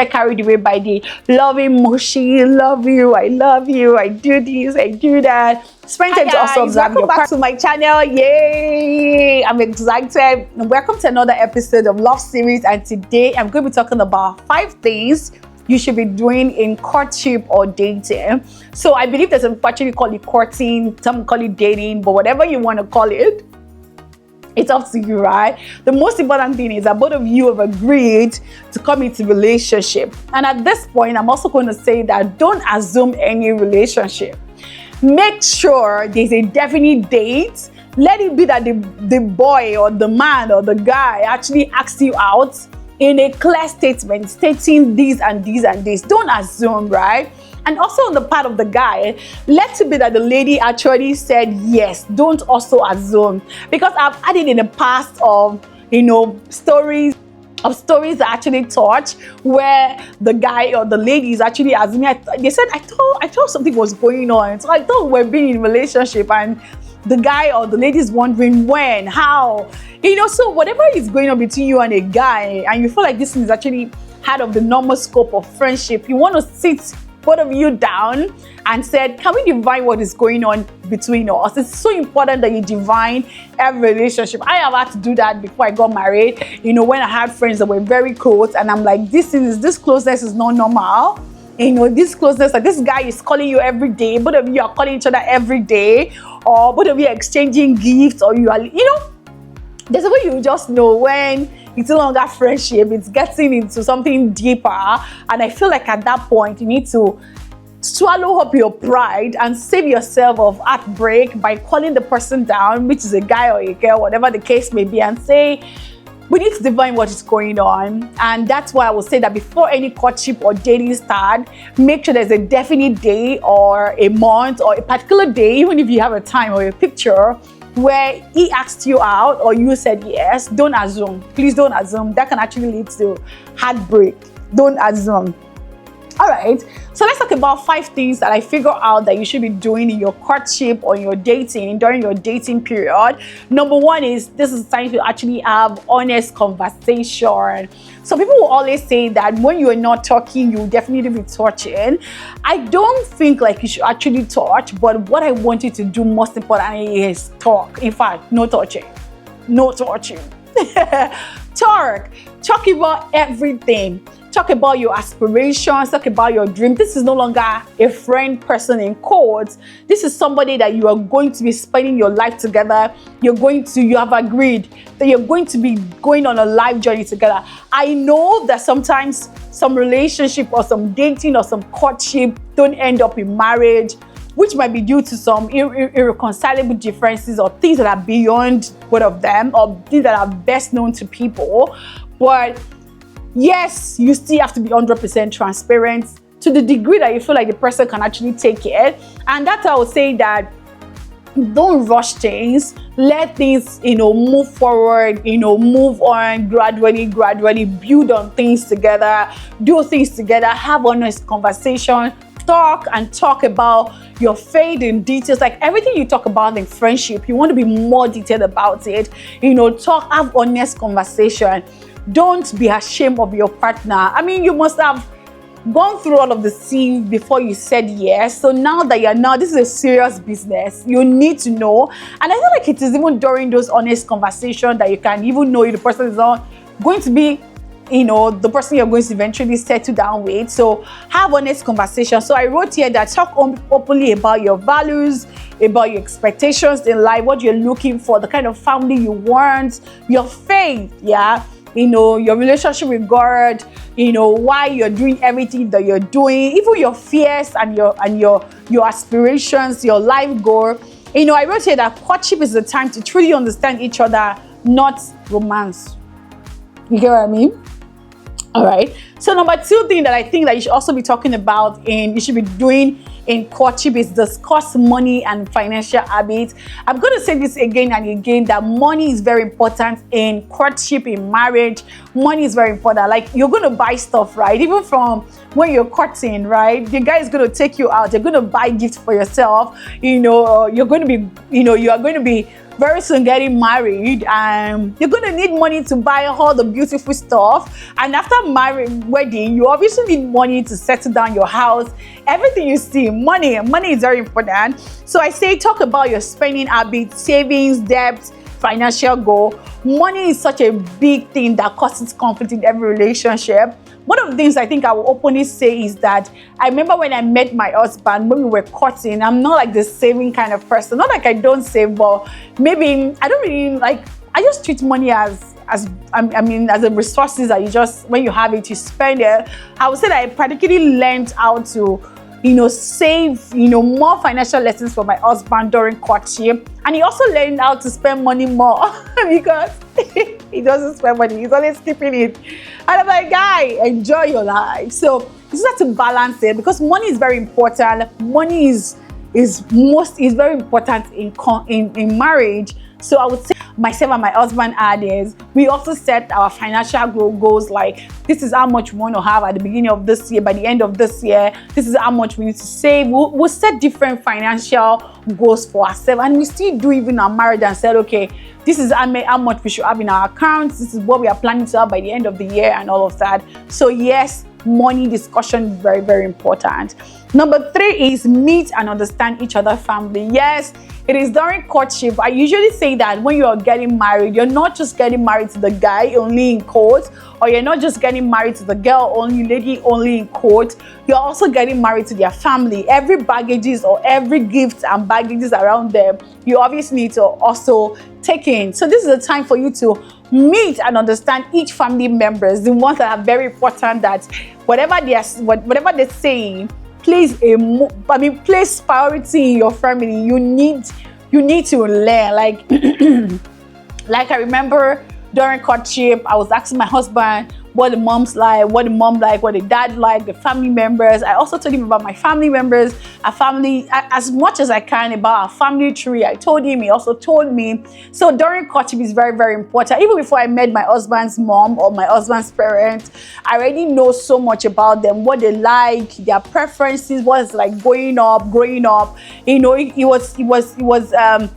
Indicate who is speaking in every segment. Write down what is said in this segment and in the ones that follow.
Speaker 1: carried away by the loving mushy, love you, I do this, I do that. Spend time to also observe your back to my channel. Yay! I'm excited. Welcome to another episode of Love Series, and today I'm going to be talking about 5 things you should be doing in courtship or dating. So I believe there's some actually call it courting, some call it dating, but whatever you want to call it, it's up to you, right? The most important thing is that both of you have agreed to come into relationship. And at this point, I'm also going to say that don't assume any relationship. Make sure there's a definite date. Let it be that the boy or the man or the guy actually asks you out in a clear statement stating these and these and this. Don't assume, right? And also on the part of the guy, let it be that the lady actually said yes. Don't also assume, because I've had it in the past of stories that actually touch where the guy or the lady is actually assuming. They said I thought something was going on, so I thought we're being in a relationship, and the guy or the lady is wondering when, how, so whatever is going on between you and a guy, and you feel like this is actually out of the normal scope of friendship, you want to sit both of you down and said, can we define what is going on between us? It's so important that you define every relationship. I have had to do that before I got married. When I had friends that were very close, and I'm like, this closeness is not normal. This closeness, like this guy is calling you every day, both of you are calling each other every day, or both of you are exchanging gifts, or you are, there's a way you just know when it's no longer friendship, it's getting into something deeper. And I feel like at that point, you need to swallow up your pride and save yourself of heartbreak by calling the person down, which is a guy or a girl, whatever the case may be, and say, we need to define what is going on. And that's why I would say that before any courtship or dating start, make sure there's a definite day or a month or a particular day, even if you have a time or a picture, where he asked you out or you said yes. Don't assume. Please don't assume. That can actually lead to heartbreak. Don't assume. All right, so let's talk about 5 things that I figure out that you should be doing in your courtship or your dating, during your dating period. Number 1 is, this is time to actually have honest conversation. So people will always say that when you are not talking, you definitely be touching. I don't think like you should actually touch, but what I want you to do most importantly is talk. In fact, no touching. No touching. Talk about everything. Talk about your aspirations, talk about your dream. This is no longer a friend person in quotes. This is somebody that you are going to be spending your life together. You have agreed that you're going to be going on a life journey together. I know that sometimes some relationship or some dating or some courtship don't end up in marriage, which might be due to some irreconcilable differences or things that are beyond both of them, or things that are best known to people. But yes, you still have to be 100% transparent to the degree that you feel like the person can actually take it. And that's how I would say that don't rush things. Let things, move forward, move on gradually, build on things together, do things together, have honest conversation, talk about your faith in details. Like everything you talk about in friendship, you want to be more detailed about it. Have honest conversation. Don't be ashamed of your partner. I mean, you must have gone through all of the scenes before you said yes. So now that this is a serious business, you need to know. And I feel like it is even during those honest conversations that you can even know if the person is not going to be, the person you're going to eventually settle down with. So have honest conversation. So I wrote here that talk openly about your values, about your expectations in life, what you're looking for, the kind of family you want, your faith, your relationship with God, why you're doing everything that you're doing, even your fears and your aspirations, your life goal. I wrote here that courtship is the time to truly understand each other, not romance. You get what I mean? All right. So number 2 thing that I think that you should also be talking about and you should be doing in courtship is discuss money and financial habits. I'm going to say this again and again, that money is very important in courtship, in marriage. Money is very important. Like you're going to buy stuff, right? Even from when you're courting, right? The guy is going to take you out. You're going to buy gifts for yourself. You're going to be, you are going to be very soon getting married, and you're going to need money to buy all the beautiful stuff. And after wedding, you obviously need money to settle down your house. Everything you see, money is very important. So I say talk about your spending habits, savings, debt, financial goal. Money is such a big thing that causes conflict in every relationship. One of the things I think I will openly say is that I remember when I met my husband, when we were courting, I'm not like the saving kind of person. Not like I don't save, but maybe I don't really like, I just treat money as a resources that you just, when you have it, you spend it. I would say that I practically learned how to, save, more financial lessons for my husband during courtship. And he also learned how to spend money more because he doesn't spend money. He's always keeping it. And I'm like, guy, enjoy your life. So you just have to balance it because money is very important. Money is very important in marriage. So I would say myself and my husband we also set our financial goals, like this is how much we want to have at the beginning of this year, by the end of this year, this is how much we need to save. We'll set different financial goals for ourselves, and we still do even our marriage and said, okay, this is how much we should have in our accounts, this is what we are planning to have by the end of the year and all of that. So yes, money discussion is very, very important. Number 3 is meet and understand each other's family. Yes, it is during courtship. I usually say that when you're getting married, you're not just getting married to the guy only in quotes, or you're not just getting married to the girl only, lady only in quotes. You're also getting married to their family. Every baggages or every gift and baggages around them, you obviously need to also take in. So this is a time for you to meet and understand each family members, the ones that are very important, that whatever they're saying, place priority in your family. You need to learn. Like I remember during courtship, I was asking my husband what the mom's like, what the mom like, what the dad like, the family members. I also told him about my family members, our family, as much as I can about our family tree. I told him, he also told me. So during courtship is very, very important. Even before I met my husband's mom or my husband's parents, I already know so much about them, what they like, their preferences, what it's like growing up. It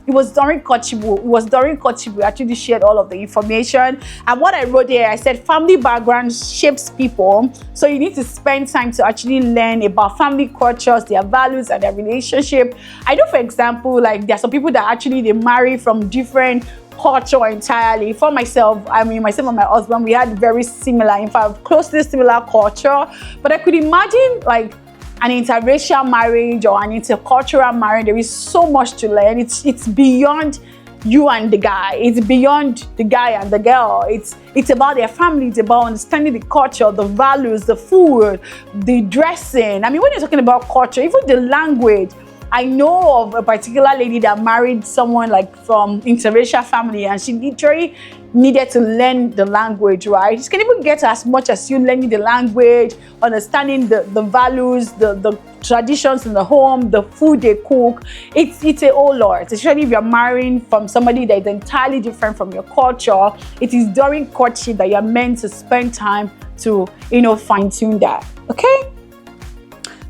Speaker 1: was during courtship. We actually shared all of the information. And what I wrote here, I said family background shapes people, so you need to spend time to actually learn about family cultures, their values, and their relationship. I know, for example, like there are some people that actually they marry from different culture entirely. For myself, myself and my husband, we had very similar, in fact, closely similar culture. But I could imagine like an interracial marriage or an intercultural marriage. There is so much to learn. It's beyond you and the guy. It's beyond the guy and the girl. It's about their family. It's about understanding the culture, the values, the food, the dressing. When you're talking about culture, even the language. I know of a particular lady that married someone like from interracial family, and she literally needed to learn the language, right? You can even get as much as you learning the language, understanding the values, the traditions in the home, the food they cook. It's a whole lot, especially if you're marrying from somebody that is entirely different from your culture. It is during courtship that you're meant to spend time to, fine-tune that, okay?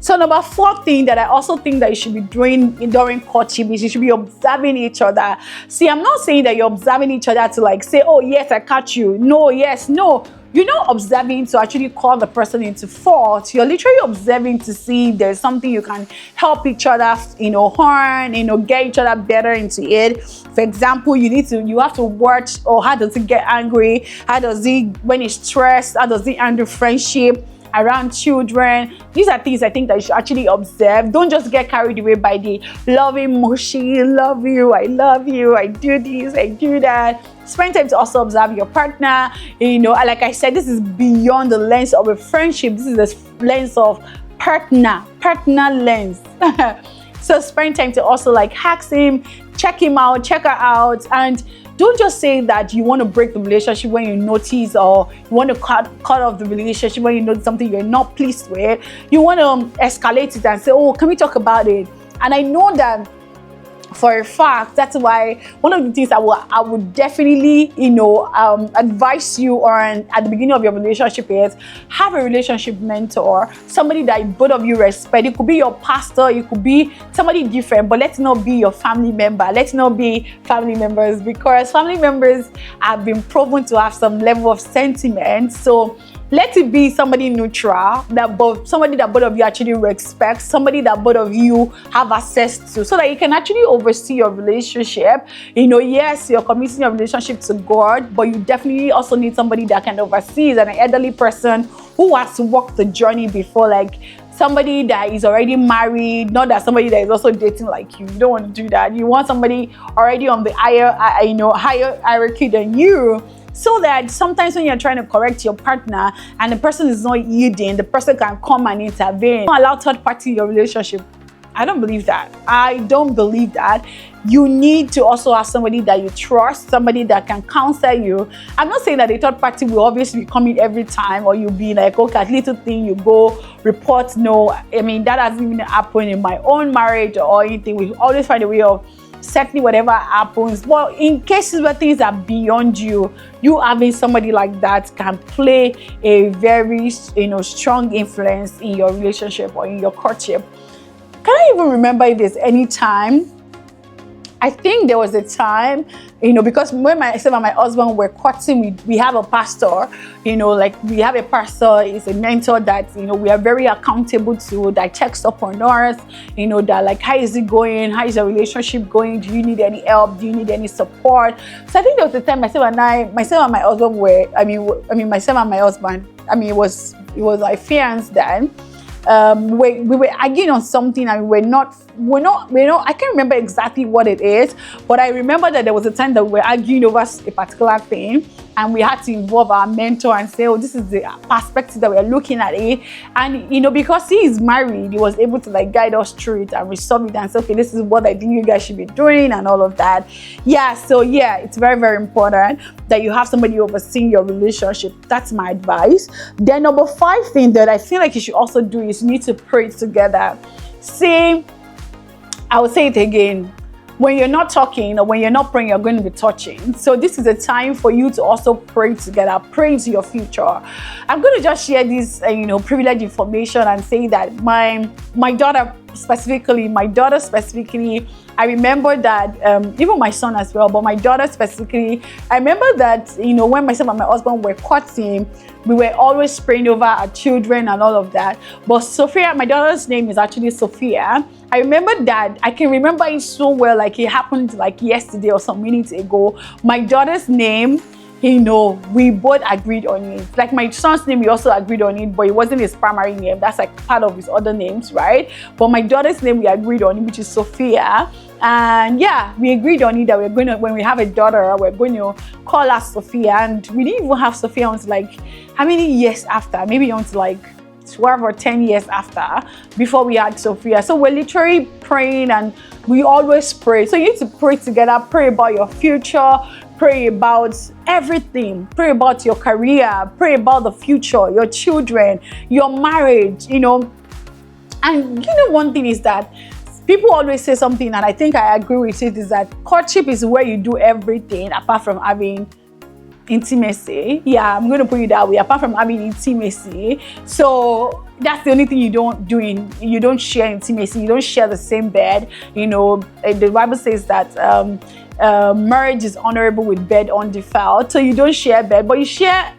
Speaker 1: So number 4 thing that I also think that you should be doing during courtship is you should be observing each other. See, I'm not saying that you're observing each other to like say, oh yes, I catch you. No, yes, no. You're not observing to actually call the person into fault. You're literally observing to see if there's something you can help each other, harm, get each other better into it. For example, you have to watch, or how does he get angry? How does he, when he's stressed, how does he handle friendship around children? These are things I think that you should actually observe. Don't just get carried away by the loving mushy, love you, I do this, I do that. Spend time to also observe your partner. Like I said, this is beyond the lens of a friendship. This is the lens of partner lens. So spend time to also like ask him, check him out, check her out, and don't just say that you want to break the relationship when you notice, or you want to cut off the relationship when you notice something you're not pleased with. You want to escalate it and say, oh, can we talk about it? And I know that for a fact, that's why one of the things I would definitely, advise you on at the beginning of your relationship is have a relationship mentor, somebody that both of you respect. It could be your pastor, it could be somebody different, but let's not be your family member. Let's not be family members, because family members have been proven to have some level of sentiment. So let it be somebody neutral, somebody that both of you actually respect, somebody that both of you have access to, so that you can actually oversee your relationship. Yes, you're committing your relationship to God, but you definitely also need somebody that can oversee, an elderly person who has walked the journey before, like somebody that is already married, not that somebody that is also dating like you. You don't want to do that. You want somebody already on the higher hierarchy than you, so that sometimes when you're trying to correct your partner and the person is not yielding, the person can come and intervene. Don't allow third party in your relationship. I don't believe that. I don't believe that. You need to also have somebody that you trust, somebody that can counsel you. I'm not saying that the third party will obviously be coming every time, or you'll be like, okay, at little thing you go report. No, I mean, that hasn't even happened in my own marriage or anything. We always find a way of settling whatever happens. But in cases where things are beyond you, you having somebody like that can play a very strong influence in your relationship or in your courtship. Can I even remember if there's any time? I think there was a time, because when myself and my husband were courting, we have a pastor, we have a pastor, is a mentor that, we are very accountable to, that checks up on us, that like, how is it going? How is your relationship going? Do you need any help? Do you need any support? So I think there was a time myself and my husband were, myself and my husband, it was my fiancé then. We were arguing on something, and we're not, I can't remember exactly what it is, but I remember that there was a time that we were arguing over a particular thing, and we had to involve our mentor and say, oh, this is the perspective that we're looking at it. And, because he is married, he was able to like guide us through it and resolve it and say, okay, this is what I think you guys should be doing and all of that. Yeah, so yeah, it's very, very important that you have somebody overseeing your relationship. That's my advice. Then number 5 thing that I feel like you should also do is you need to pray together. See, I will say it again. When you're not talking or when you're not praying, you're going to be touching. So this is a time for you to also pray together, pray into your future. I'm going to just share this, privileged information and say that my daughter specifically, I remember that, even my son as well, but my daughter specifically, I remember that, when myself and my husband were courting, we were always praying over our children and all of that. But Sophia, my daughter's name is actually Sophia. I remember that, I can remember it so well, like it happened like yesterday or some minutes ago. My daughter's name, we both agreed on it. Like my son's name, we also agreed on it, but it wasn't his primary name. That's like part of his other names, right? But my daughter's name, we agreed on it, which is Sophia. And yeah, we agreed on it that we're going to, when we have a daughter, we're going to call her Sophia. And we didn't even have Sophia until like, how many years after? Maybe until like 12 or 10 years after, before we had Sophia. So we're literally praying, and we always pray. So you need to pray together, pray about your future, pray about everything, pray about your career, pray about the future, your children, your marriage, And one thing is that people always say something, and I think I agree with it, is that courtship is where you do everything apart from having intimacy. Yeah, I'm going to put it that way, apart from having intimacy. So that's the only thing you don't do. You don't share intimacy, you don't share the same bed. The Bible says that marriage is honorable with bed undefiled. So you don't share bed, but you share,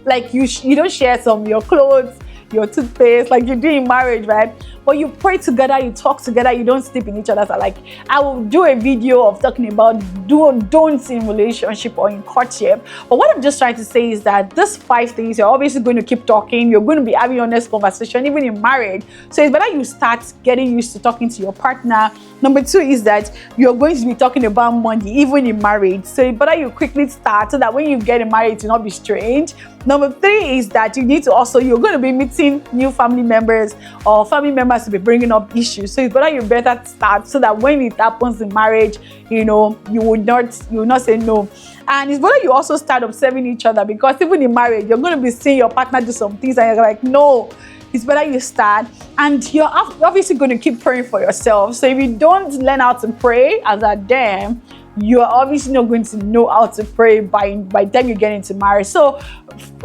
Speaker 1: like you don't share some of your clothes, your toothpaste, like you do in marriage, right? But you pray together, you talk together, you don't sleep in each other's. Like, I will do a video of talking about don'ts in relationship or in courtship. But what I'm just trying to say is that these 5 things, you're obviously going to keep talking. You're going to be having honest conversation, even in marriage. So it's better you start getting used to talking to your partner. Number 2 is that you're going to be talking about money, even in marriage. So it's better you quickly start so that when you get married, it will not be strange. Number 3 is that you need to also, you're going to be meeting new family members, or family members to be bringing up issues. So it's better you better start so that when it happens in marriage, you will not say no. And it's better you also start observing each other, because even in marriage, you're going to be seeing your partner do some things and you're like, no, it's better you start. And you're obviously going to keep praying for yourself. So if you don't learn how to pray as a damn, you're obviously not going to know how to pray by the time you get into marriage. So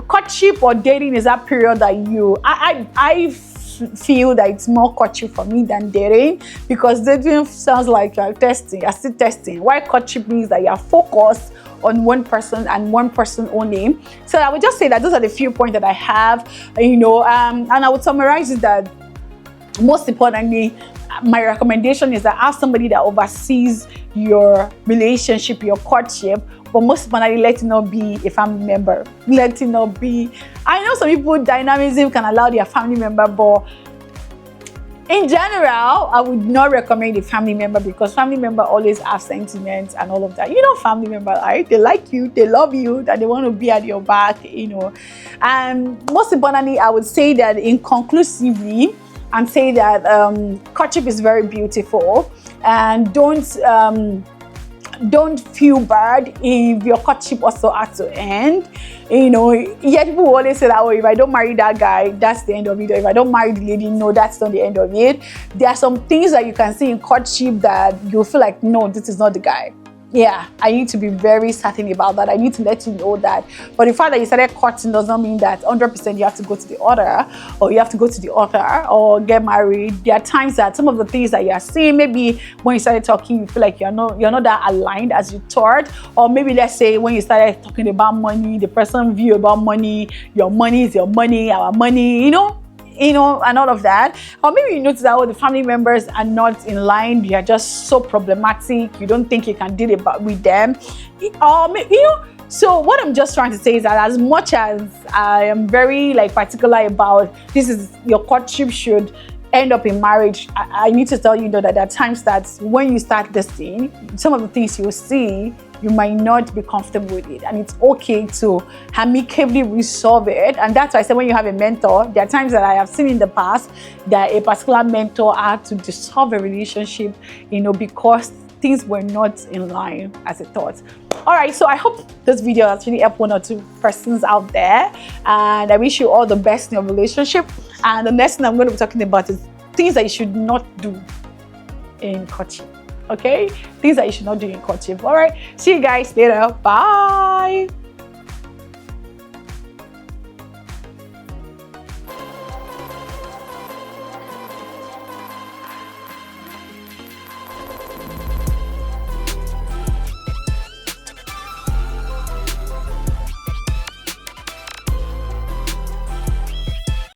Speaker 1: courtship or dating is that period that I feel that it's more courtship for me than dating, because dating sounds like you're testing, you're still testing. Why courtship means that you're focused on one person and one person only. So I would just say that those are the few points that I have, and I would summarize it that most importantly, my recommendation is that have somebody that oversees your relationship, your courtship, but most importantly, let it not be a family member. Let it not be. I know some people, dynamism can allow their family member, but in general, I would not recommend a family member, because family member always have sentiments and all of that. Family member, right? They like you, they love you, that they want to be at your back, And most importantly, I would say that conclusively, and say that courtship is very beautiful, and don't feel bad if your courtship also has to end. Yet people always say that, oh, if I don't marry that guy, that's the end of it. Or if I don't marry the lady, no, that's not the end of it. There are some things that you can see in courtship that you feel like, no, this is not the guy. Yeah, I need to be very certain about that. I need to let you know that. But the fact that you started courting does not mean that 100% you have to go to the altar, or you have to go to the altar or get married. There are times that some of the things that you are seeing, maybe when you started talking, you feel like you're not that aligned as you thought. Or maybe let's say when you started talking about money, the person view about money, your money is your money, our money, and all of that. Or maybe you notice that the family members are not in line, they are just so problematic, you don't think you can deal with them. So what I'm just trying to say is that as much as I am very particular about this is your courtship should end up in marriage, I need to tell you that there are times that when you start this thing, some of the things you see, you might not be comfortable with it, and it's okay to amicably resolve it. And that's why I said when you have a mentor, there are times that I have seen in the past that a particular mentor had to dissolve a relationship, because things were not in line as it thought. All right, so I hope this video has really helped one or two persons out there, and I wish you all the best in your relationship. And the next thing I'm going to be talking about is things that you should not do in courtship. Okay, things that you should not do in courtship. All right, see you guys later. Bye.